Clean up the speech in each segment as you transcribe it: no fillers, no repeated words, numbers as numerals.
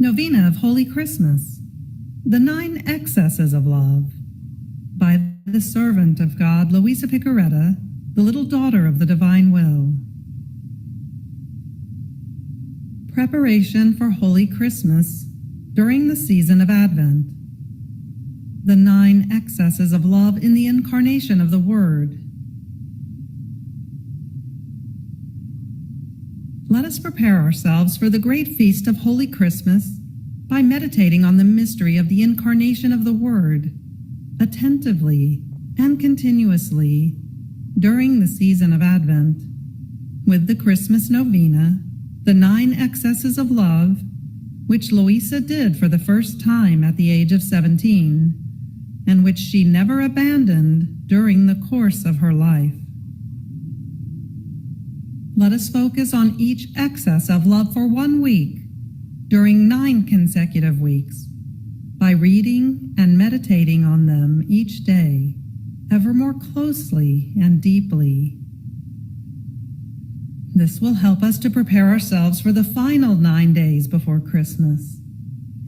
Novena of Holy Christmas, the 9 Excesses of Love, by the servant of God, Luisa Picaretta, the little daughter of the divine will. Preparation for Holy Christmas during the season of Advent. The 9 excesses of love in the incarnation of the Word. Let us prepare ourselves for the great feast of Holy Christmas by meditating on the mystery of the incarnation of the Word attentively and continuously during the season of Advent, with the Christmas Novena, the 9 Excesses of Love, which Luisa did for the first time at the age of 17, and which she never abandoned during the course of her life. Let us focus on each excess of love for 1 week during 9 consecutive weeks by reading and meditating on them each day, ever more closely and deeply. This will help us to prepare ourselves for the final 9 days before Christmas,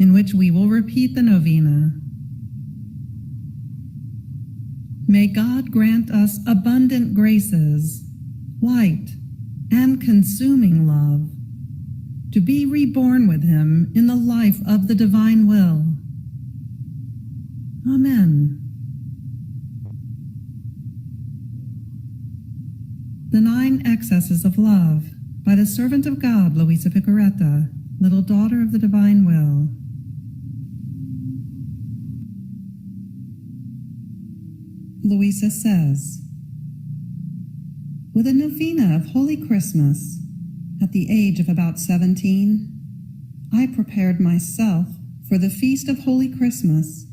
in which we will repeat the novena. May God grant us abundant graces, light, and consuming love, to be reborn with Him in the life of the divine will. Amen. The 9 Excesses of Love, by the servant of God, Luisa Picaretta, little daughter of the divine will. Luisa says, with a novena of Holy Christmas, at the age of about 17, I prepared myself for the feast of Holy Christmas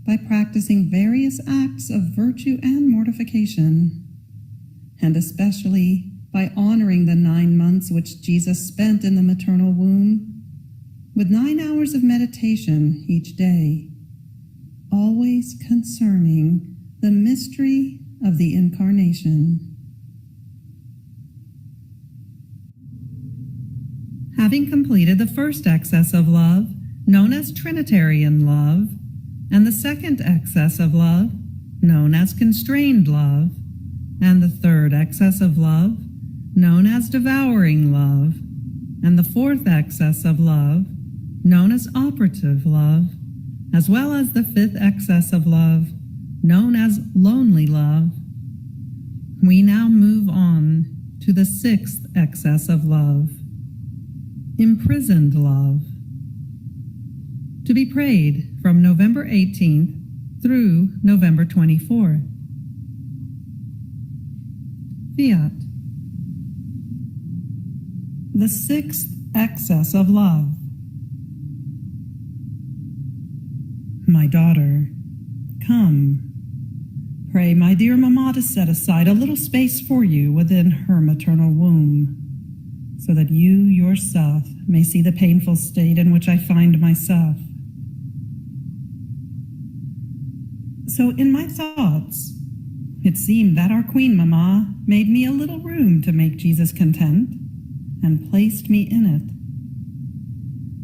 by practicing various acts of virtue and mortification, and especially by honoring the 9 months which Jesus spent in the maternal womb, with 9 hours of meditation each day, always concerning the mystery of the Incarnation. Having completed the first excess of love, known as Trinitarian love, and the second excess of love, known as constrained love, and the third excess of love, known as devouring love, and the fourth excess of love, known as operative love, as well as the 5th excess of love, known as lonely love, we now move on to the 6th excess of love, imprisoned love, to be prayed from November 18th through November 24th. Fiat. The 6th excess of love. My daughter, come. Pray my dear Mamma to set aside a little space for you within her maternal womb, so that you yourself may see the painful state in which I find myself. So in my thoughts, it seemed that our Queen Mamma made me a little room to make Jesus content, and placed me in it.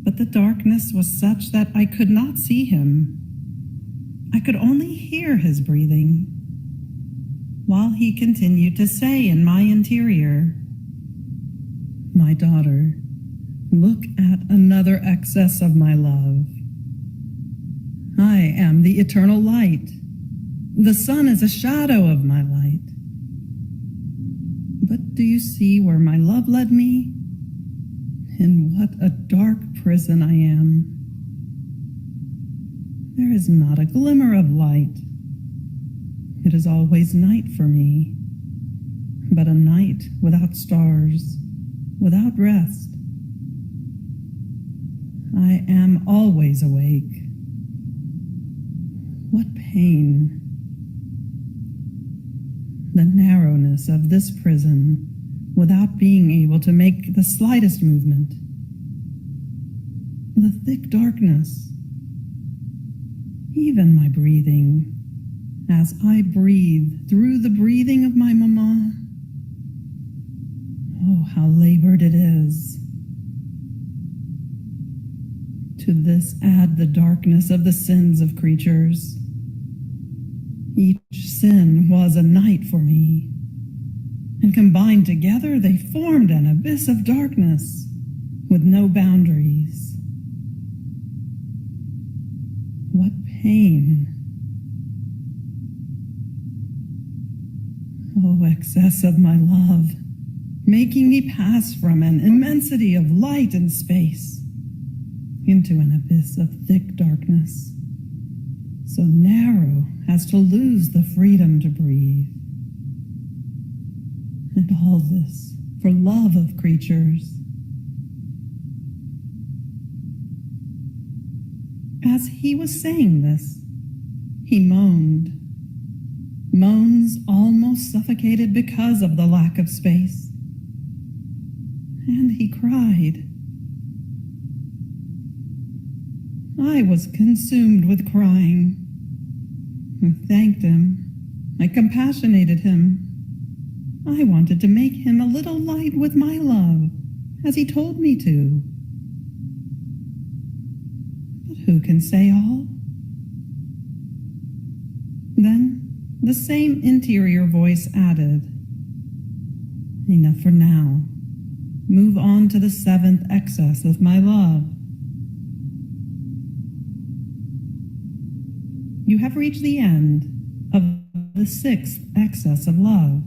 But the darkness was such that I could not see him. I could only hear his breathing, while he continued to say in my interior, my daughter, look at another excess of my love. I am the eternal light. The sun is a shadow of my light. But do you see where my love led me? In what a dark prison I am. There is not a glimmer of light. It is always night for me, but a night without stars, without rest. I am always awake. What pain! The narrowness of this prison, without being able to make the slightest movement. The thick darkness. Even my breathing, as I breathe through the breathing of my Mamma. Oh, how labored it is. To this add the darkness of the sins of creatures. Each sin was a night for me, and combined together they formed an abyss of darkness with no boundaries. What pain! Oh, excess of my love, making me pass from an immensity of light and space into an abyss of thick darkness, so narrow as to lose the freedom to breathe. And all this for love of creatures. As he was saying this, he moaned. Moans almost suffocated because of the lack of space. And he cried. I was consumed with crying. I thanked him. I compassionated him. I wanted to make him a little light with my love, as he told me to. But who can say all? Then the same interior voice added, enough for now. Move on to the 7th excess of my love. You have reached the end of the 6th excess of love.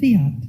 Fiat.